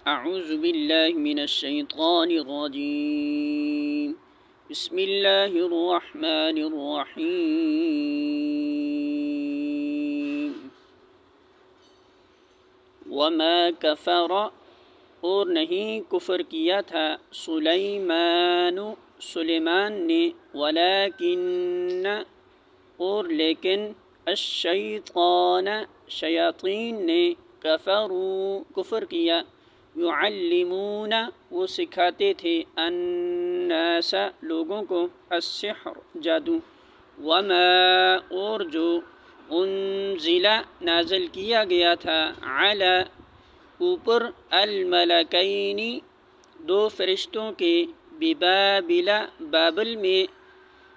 अऊज़ु बिल्लाहि मिनश्शैतानिर्रजीम बिस्मिल्लाहिर्रहमानिर्रहीम। वमा कफ़र और नहीं कुफ़र किया था सुलेमान ने वलाकिन्न और लेकिन अश्शैतान शयातीन ने कफ़रू कुफ़र किया युअल्लिमून वो सिखाते थे अन्नास लोगों को अस्सिहर जादू वमा और जो उन्ज़िला नाज़िल किया गया था अला ऊपर अल-मलकैनी दो फरिश्तों के बिबाबिला बाबिल में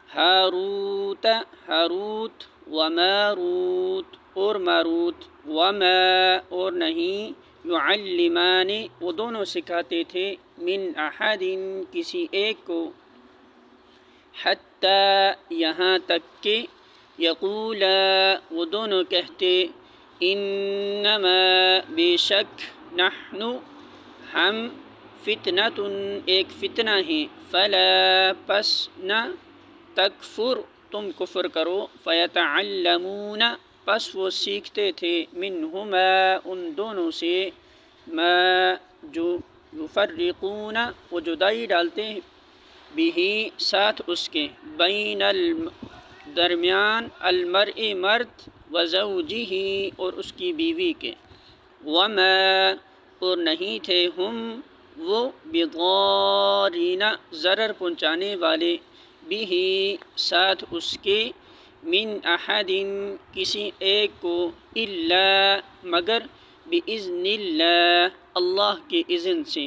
हारूत व मारूत और मारूत वमा और नहीं युअल्लिमानी वो दोनों सिखाते थे मिन अहदिन किसी एक को हत्ता यहाँ तक के यक़ूला वो दोनों कहते इन्नमा बेशक नहनु हम फितनतुन एक फितना है फला पस न तकफुर तुम कुफ्र करो फ़यतअल्लमून पस वो सीखते थे मिन्हुमा उन दोनों से मा जो युफ़र्रिक़ून वो जुदाई डालते हैं बिही साथ उसके बैनल दरमियान अलमर्इ मर्द व ज़ौजिही और उसकी बीवी के वमा और नहीं थे हम वो बिदारीना ज़रर पहुँचाने वाले बिही साथ उसके मिन अहदिन किसी एक को इल्ला मगर बिइज़्निल्लाह अल्लाह के इज़्न से।